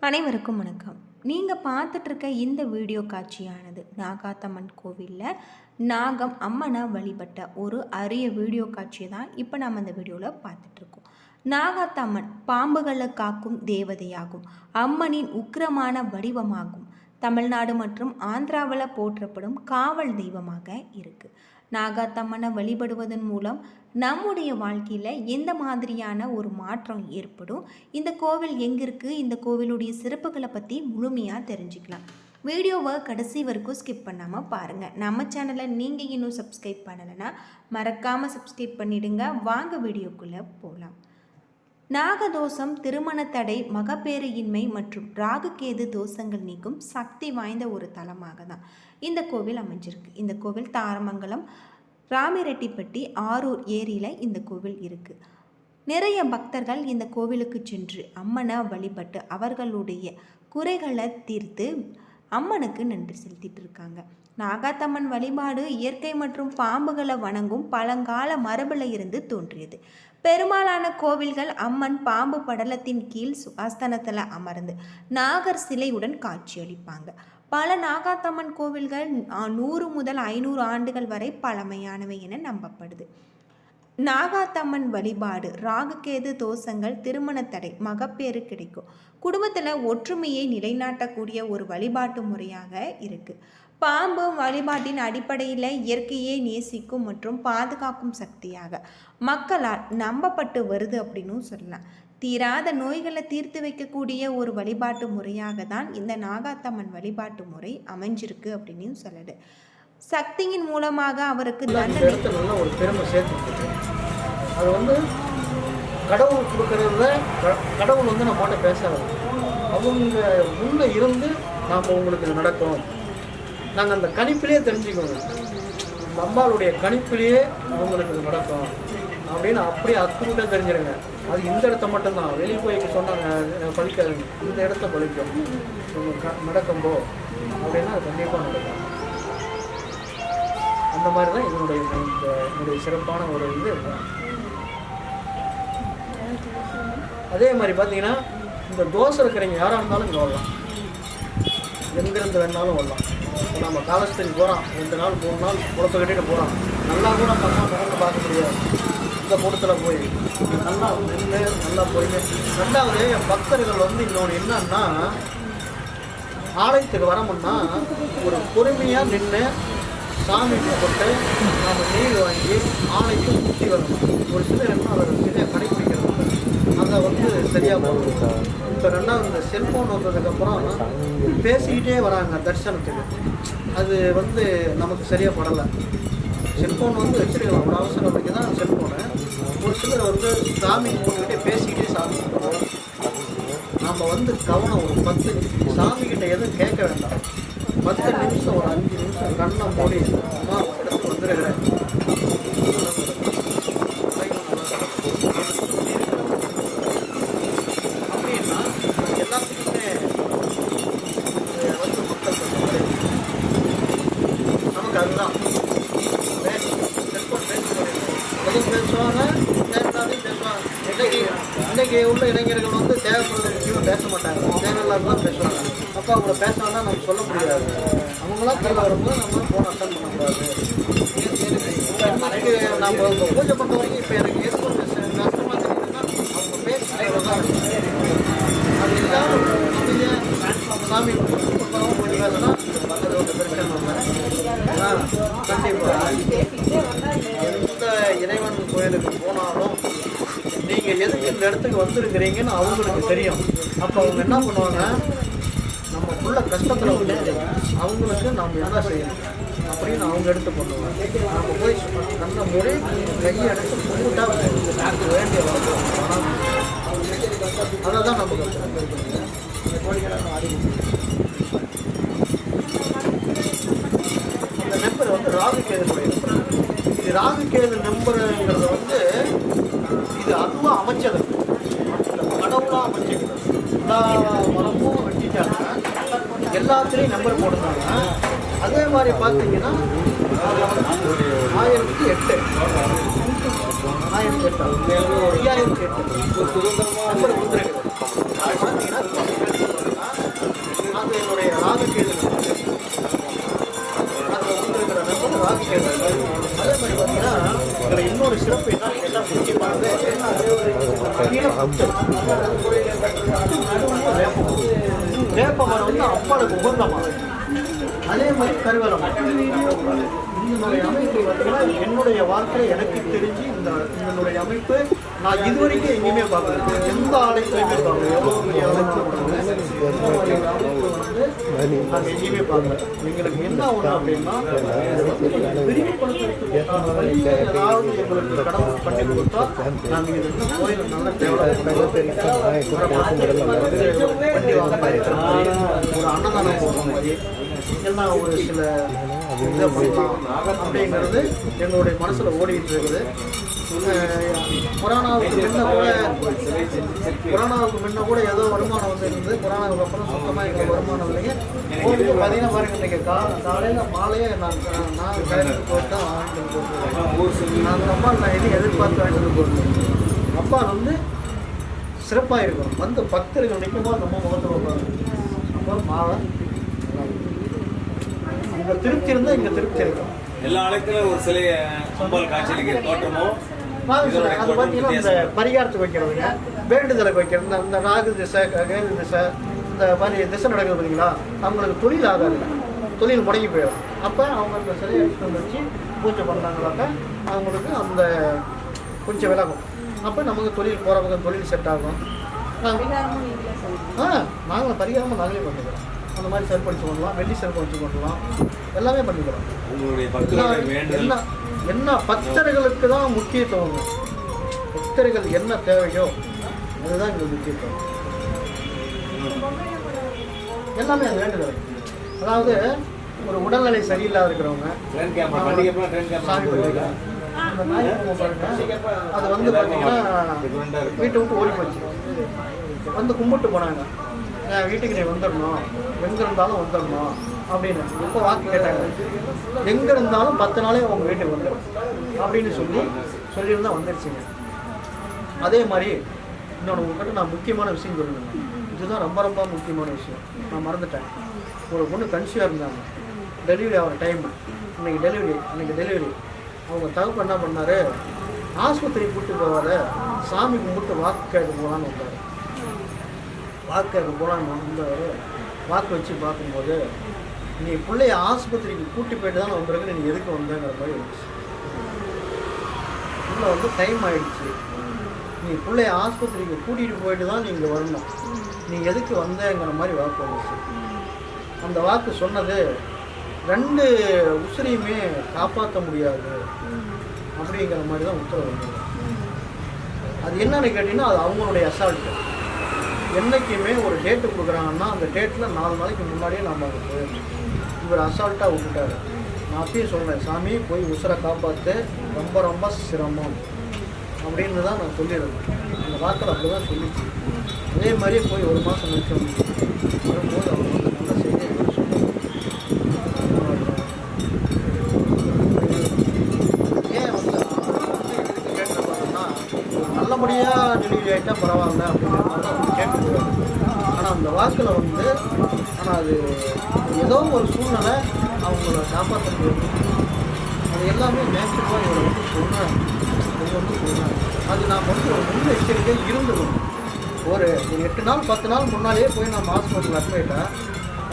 அனைவருக்கும் வணக்கம். நீங்கள் பார்த்துட்ருக்க இந்த வீடியோ காட்சியானது நாகாத்தம்மன் கோவிலில் நாகம் அம்மனை வழிபட்ட ஒரு அரிய வீடியோ காட்சியை தான் இப்போ நம்ம இந்த வீடியோவில் பார்த்துட்ருக்கோம். நாகாத்தம்மன் பாம்புகளை காக்கும் தேவதையாகும். அம்மனின் உக்கிரமான வடிவமாகும். தமிழ்நாடு மற்றும் ஆந்திராவில் போற்றப்படும் காவல் தெய்வமாக இருக்குது. நாகாத்தம்மனை வழிபடுவதன் மூலம் நம்முடைய வாழ்க்கையில் எந்த மாதிரியான ஒரு மாற்றம் ஏற்படும், இந்த கோவில் எங்கே இருக்குது, இந்த கோவிலுடைய சிறப்புகளை பற்றி முழுமையாக தெரிஞ்சுக்கலாம். வீடியோவை கடைசி வரைக்கும் ஸ்கிப் பண்ணாமல் பாருங்கள். நம்ம சேனலை நீங்கள் இன்னும் சப்ஸ்கிரைப் பண்ணலைன்னா மறக்காமல் சப்ஸ்கிரைப் பண்ணிவிடுங்க. வாங்க வீடியோக்குள்ளே போகலாம். நாகதோஷம், திருமண தடை, மகப்பேறு இன்மை மற்றும் ராகுகேது தோஷங்கள் நீக்கும் சக்தி வாய்ந்த ஒரு தலமாக தான் இந்த கோவில் அமைஞ்சிருக்கு. இந்த கோவில் தாரமங்கலம், ராமிரெட்டிப்பட்டி, ஆரூர் ஏரியில் இந்த கோவில் இருக்குது. நிறைய பக்தர்கள் இந்த கோவிலுக்கு சென்று அம்மனை வழிபட்டு அவர்களுடைய குறைகளை தீர்த்து அம்மனுக்கு நன்றி செலுத்திட்டு இருக்காங்க. நாகாத்தம்மன் வழிபாடு இயற்கை மற்றும் பாம்புகளை வணங்கும் பழங்கால மரபில் இருந்து தோன்றியது. பெரும்பாலான கோவில்கள் அம்மன் பாம்பு படலத்தின் கீழ் சுகாஸ்தனத்தில் அமர்ந்து நாகர் சிலையுடன் காட்சியளிப்பாங்க. பல நாகாத்தம்மன் கோவில்கள் 100 முதல் 500 ஆண்டுகள் வரை பழமையானவை என நம்பப்படுது. நாகாத்தம்மன் வழிபாடு ராகுகேது தோஷங்கள், திருமண தடை, மகப்பேறு கிடைக்கும், குடும்பத்தில் ஒற்றுமையை நிலைநாட்டக்கூடிய ஒரு வழிபாட்டு முறையாக இருக்குது. பாம்பு வழிபாட்டின் அடிப்படையில் இயற்கையை நேசிக்கும் மற்றும் பாதுகாக்கும் சக்தியாக மக்களால் நம்பப்பட்டு வருது அப்படின்னு சொல்லலாம். தீராத நோய்களை தீர்த்து வைக்கக்கூடிய ஒரு வழிபாட்டு முறையாக தான் இந்த நாகாத்தம்மன் வழிபாட்டு முறை அமைஞ்சிருக்கு அப்படின்னு சொல்லுது. சக்தியின் மூலமாக அவருக்கு தண்டனை ஒரு பெருமை சேர்த்து அது வந்து கடவுள் கொடுக்கறத கடவுள் வந்து நம்ம மட்டும் பேசாது, அவங்க முன்னே இருந்து நாம் உங்களுக்கு நடக்கும். நாங்கள் அந்த கணிப்பிலேயே தெரிஞ்சுக்கோங்க, இந்த அம்பாளுடைய கணிப்பிலேயே அவங்களுக்கு நடக்கும் அப்படின்னு அப்படியே அத்துக்கிட்ட தெரிஞ்சிருங்க. அது இந்த இடத்த மட்டும்தான், வெளியே போய் சொன்னாங்க பழிக்காதுங்க, இந்த இடத்த பழிக்கும். நடக்கும்போ அப்படின்னா அது கண்டிப்பாக நடக்கும். அந்த மாதிரி தான் என்னுடைய சிறப்பான ஒரு இது. அதே மாதிரி பார்த்தீங்கன்னா இந்த தோசை இருக்கிறவங்க யாராக இருந்தாலும் இங்கே வரலாம், எங்கிருந்து வேணாலும் வரலாம். இப்போ நம்ம காலேஜ் போகிறோம், 2 நாள் 3 நாள் குளத்தை கட்டிட்டு போகிறோம், நல்லா கூட நம்ம முகத்தை பார்க்க முடியாது. இந்த கூட்டத்தில் போய் நல்லா நின்று நல்லா போய் ரெண்டாவது பக்தர்கள் வந்து இன்னொன்று என்னன்னா, ஆலயத்துக்கு வரமுன்னா ஒரு பொறுமையாக நின்று சாமி போட்டு நாம் நீர் வாங்கி ஆலைக்கு சுற்றி வரணும். ஒரு சிலர் என்ன அதை சரியாக கடைப்பிடிக்கிறது, அதை வந்து சரியாக போகணும். இப்போ ரெண்டாவது இந்த செல்ஃபோன் வந்ததுக்கப்புறம் பேசிக்கிட்டே வராங்க தரிசனத்துக்கு, அது வந்து நமக்கு சரியாக படலை. செல்ஃபோன் வந்து வச்சுருக்கலாம், ஒரு அவசரம் வைக்க தான் செல்ஃபோனு. ஒரு சிலர் வந்து சாமி போட்டுக்கிட்டே பேசிக்கிட்டே சாமி போடுவோம். நாம் வந்து கவனம் ஒரு 10 நிமிஷம் சாமிக்கிட்ட எதுவும் கேட்க வேண்டாம். 10 நிமிஷம் ஒரு 5 நிமிஷம் கண்ணை மூடி இடத்துக்கு வந்துருக்கிறேன் அப்படின்னா எல்லாத்துக்குமே வந்து மக்கள் நமக்கு அதுதான் செல்போன் எதுவும் பேசுவாங்க, தேவையில்லாதையும் பேசுவாங்க. இன்றைக்கி உள்ள இளைஞர்கள் வந்து தேவைப்படுறது முக்கியமாக பேச மாட்டாங்க, தேவையில்லாதான் பேசுவாங்க. அப்போ அவங்கள பேசினா நம்ம சொல்ல முடியாது. அவங்களாம் கீழே வரும்போது நம்ம ஃபோன் அட்டன் பண்ணக்கூடாது. எனக்கு நம்ம பூஜை பண்ண வரைக்கும் இப்போ எனக்கு எதுவும் கஷ்டமாக தெரியுதுன்னா அவங்க பேசுகிறதா அது எல்லாரும் சாமி கொடுப்பாங்க கொஞ்சம் பேசினா அது ஒரு பிரச்சனை இல்லை. கண்டிப்பாக எந்த இறைவன் கோயிலுக்கு போனாலும் நீங்கள் எதுக்கு இந்த இடத்துக்கு வந்திருக்கிறீங்கன்னு அவங்களுக்கு தெரியும். அப்போ அவங்க என்ன பண்ணுவாங்க, நம்ம உள்ள கஷ்டத்தில் வந்து அவங்களுக்கு நம்ம என்ன செய்யணும் அப்படின்னு அவங்க எடுத்து பண்ணுவாங்க. நம்ம போய் நல்ல முறை கையை எடுத்து கும்பிட்டா வேண்டிய வளர்க்கும். அதை தான் நமக்கு அந்த நம்பர் வந்து ராகுகேதுடைய நம்பர். இது ராகுகேது நம்பருங்கிறத வந்து இது அதுவாக அமைச்சது, கடவுளாக அமைச்சிருக்கிறது. எல்லா மரமும் வெட்டிட்டாங்க, எல்லாத்துலேயும் நம்பர் போடுறாங்க. அதே மாதிரி பார்த்தீங்கன்னா 1008 1008 நம்பர் வந்துருக்குது. அது பார்த்தீங்கன்னா வேப்பமரம் வந்து அம்பாளுக்கு உகந்த மரம். அதே மாதிரி கருவேல மரம். இதனுடைய அமைப்பு பார்த்தீங்கன்னா என்னுடைய வாழ்க்கையில் எனக்கு தெரிஞ்சு இதனுடைய அமைப்பு நான் இதுவரைக்கும் எங்கேயுமே பார்க்கல. எந்த ஆலயத்துலையுமே பார்க்கல. எவ்வளோ பெரிய ஆலயத்தில் வந்து நாங்கள் எங்கேயுமே பார்க்கல. எங்களுக்கு என்ன ஒன்று அப்படின்னா விரிவுபடுத்துறதுக்கு ஏதாவது எங்களுக்கு கடவுள் பண்ணி கொடுத்தா நாங்கள் இது வந்து கோயில் நல்ல டெவலப் வண்டி வாங்க ஒரு அன்னதானம் போடுற மாதிரி எல்லாம் ஒரு சில இதை பண்ணலாம் அப்படிங்கிறது எங்களுடைய மனசில் ஓடிக்கிட்டு இருக்குது. கொரோனாவுக்கு முன்ன கூட ஏதோ வருமானம் வந்து இருந்தது. கொரோனாவுக்கு அப்புறம் சுத்தமாக எங்களுக்கு வருமானம் இல்லைங்க. கோவிலுக்கு பார்த்தீங்கன்னா பாருங்க, இன்றைக்கி காலையில் மாலையே நான் கையில் போட்டு தான் வாங்கிட்டு போட்டுருக்கேன். அந்த அம்மா நான் எதுவும் எதிர்பார்த்து வாங்கிட்டு போட்டுருக்கேன். அப்பா வந்து சிறப்பாக இருக்கும். வந்து பக்தர்கள் நிற்கும்போது நம்ம முகத்தில் வைப்பாங்க. அப்போ மாலை இங்கே திருப்தி இருந்தால் இங்கே திருப்தி இருக்கும். எல்லா ஆலயத்திலும் ஒரு சிலைய அம்பாள் காட்சியளிக்கிற தோற்றமோ அது பார்த்தீங்கன்னா இந்த பரிகாரத்துக்கு வைக்கிறதுங்க, வேண்டுதலுக்கு வைக்கிறது. இந்த ராகு திசை கேது திசை இந்த மாதிரி திசை நடக்குது பார்த்தீங்களா, அவங்களுக்கு தொழில் ஆகாது, தொழில் முடங்கி போயிடும். அப்போ அவங்க இந்த சிலையை எடுத்து வச்சு பூஜை பண்ணாங்களாக்க அவங்களுக்கு அந்த கொஞ்சம் விலகும். அப்போ நமக்கு தொழில் போகிறவங்க தொழில் செட் ஆகும். நாங்களும் பரிகாரமாக நாங்களே பண்ணிக்கிறோம். அந்த மாதிரி செருப்படிச்சு பண்ணலாம், வெள்ளி செருப்படிச்சு பண்ணலாம், எல்லாமே பண்ணிக்கிறோம். என்ன பக்தர்களுக்கு தான் முக்கியத்துவம். பக்தர்கள் என்ன தேவையோ அதுதான் எங்களுக்கு முக்கியத்துவம். எல்லாமே அது வேண்டுதல். அதாவது ஒரு உடல்நிலை சரியில்லாத இருக்கிறவங்க சாமி பண்ணுவாங்க. அந்த நாய் அது வந்து பார்த்தீங்கன்னா வீட்டை விட்டு ஓடி போச்சு, வந்து கும்பிட்டு போனாங்க. வீட்டுக்கு நீ வந்துடணும், எங்கே இருந்தாலும் வந்துடணும் அப்படின்னு. இப்போ வாக்கு கேட்டாங்க, எங்கே இருந்தாலும் 10 நாளே உங்கள் வீட்டுக்கு வந்துடும் அப்படின்னு சொல்லியிருந்தா வந்துடுச்சுங்க. அதே மாதிரி இன்னொன்று உங்கள்கிட்ட நான் முக்கியமான விஷயம் சொல்லணுங்க. இதுதான் ரொம்ப ரொம்ப முக்கியமான விஷயம். நான் மறந்துட்டேன். ஒரு பொண்ணு கன்சியூவாக இருந்தாங்க. டெலிவரி ஆகிற டைம் அன்றைக்கி டெலிவரி அவங்க தகப்பு என்ன பண்ணார், ஆஸ்பத்திரி கூப்பிட்டு போவாத, சாமி கும்பிட்டு வாக்கு கேட்க போகலான்னு வந்தார். வாக்கு கேட்க போகலான்னு வந்தார். வாக்கு வச்சு பார்க்கும்போது, நீ பிள்ளைய ஆஸ்பத்திரிக்கு கூட்டி போயிட்டு தான் வந்திருக்கு, நீ எதுக்கு வந்தேங்கிற மாதிரி இருந்துச்சு. இல்லை வந்து டைம் ஆகிடுச்சு, நீ பிள்ளைய ஆஸ்பத்திரிக்கு கூட்டிகிட்டு போயிட்டு தான் நீங்கள் வரணும், நீ எதுக்கு வந்தேங்கிற மாதிரி வாக்கு வந்துச்சு. அந்த வாக்கு சொன்னது 2 உசிரியுமே காப்பாற்ற முடியாது அப்படிங்கிற மாதிரி தான் உத்தரவு வந்தது. அது என்னன்னு கேட்டிங்கன்னா அது அவங்களுடைய அசால்ட்டு. என்றைக்குமே ஒரு டேட்டு கொடுக்குறாங்கன்னா அந்த டேட்டில் 4 நாளைக்கு முன்னாடியே நம்ம அது போயிடணும். இவர் அசால்ட்டாக விட்டுட்டார். நான் அப்பயே சொல்கிறேன், சாமி போய் உசுரை காப்பாற்று, ரொம்ப ரொம்ப சிரமம் அப்படின்னு தான் நான் சொல்லியிருந்தேன். அந்த வாக்கில் அப்படி தான் சொல்லிச்சு. அதே மாதிரியே போய் 1 மாதம் கழிச்சு வரும்போது அவர் வந்து நல்ல செய்தியை ஏன் வந்து கேட்டு பார்த்தோம்னா நல்லபடியாக டெலிவரி ஆகிட்டா பரவாயில்ல அப்படிங்கிற மாதிரி தான் அவங்க கேட்டுருக்காங்க. ஆனால் அந்த வாக்கில் வந்து அது ஏதோ ஒரு சூழ்நிலை அவங்கள காப்பாற்ற முடியும். அது எல்லாமே நேச்சுரலாக இவரை வந்து சொல்கிறாங்க. அது நான் வந்து ஒரு முன்னெச்சரிக்கை இருந்துக்கணும். ஒரு 8 நாள் 10 நாள் முன்னாலேயே போய் நம்ம ஹாஸ்பிட்டல் அட்மிட்டால்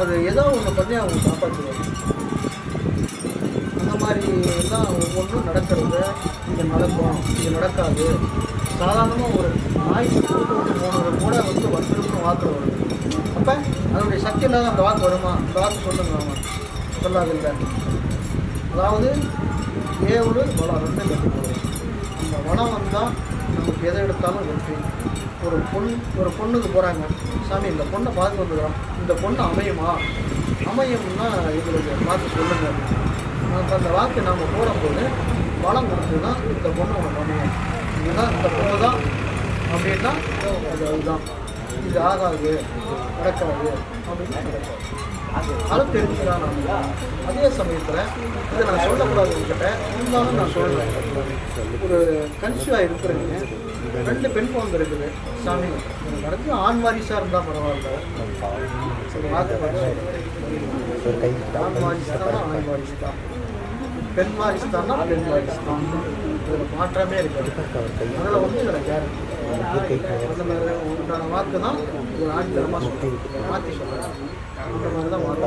அது ஏதோ ஒன்று பண்ணி அவங்க காப்பாற்றுவாங்க. அந்த மாதிரி தான் ஒவ்வொன்றும் நடக்கிறது. இது நடக்கும், இது நடக்காது. சாதாரணமாக ஒரு நாய் கூட்டு போனது கூட வந்து வந்துருக்கும் வாக்கு வருது. அப்போ அதனுடைய சக்தி இல்லாத அந்த வாக்கு வருமா? அந்த வாக்கு சொல்லுங்க, ஆமாம் சொல்லாது இல்லை. அதாவது ஏவுடு வளம் 2 கட்டி போடுவோம். அந்த வளம் வந்தால் நமக்கு எதை எடுத்தாலும் வெற்றி. ஒரு பொண்ணுக்கு போகிறாங்க, சாமி இந்த பொண்ணை பார்த்து வந்துக்கிறோம், இந்த பொண்ணு அமையுமா? அமையும்னா எங்களுக்கு பார்த்து சொல்லுங்க. நமக்கு அந்த வாக்கு நாம் போடும்போது வளம் கொடுத்து தான் இந்த பொண்ணை ஒன்று பண்ணுவோம். இதுதான் இந்த பொண்ணு தான் அப்படின்னா அதுதான் இது ஆகாது, நடக்காது அப்படின்னு நடக்காது. அதை தெரிஞ்சுக்கலாம் நம்ம. அதே சமயத்தில் இதை நான் சொல்லக்கூடாது உங்ககிட்ட, இருந்தாலும் நான் சொல்கிறேன். ஒரு கன்சியூவாக இருக்கிறீங்க, 2 பெண் குழந்தை இருக்குது. சாமி எனக்கு அடுத்து ஆண் வாரிசாக இருந்தால் பரவாயில்ல, ஆண் வாரிசு தான் ஆண் வாரிசு தான். பெண் வாரிசுதான்னா பெண் வாரிசுதான், இதில் மாற்றமே இருக்காது. அதில் வந்து இதில் கேரண்டி அந்த மாதிரி உண்டான வாக்கு தான் ஒரு ஆணித்தரமாக சொல்லுவாங்க, மாற்றி சொல்கிறாங்க. அந்த மாதிரி தான் வாக்கு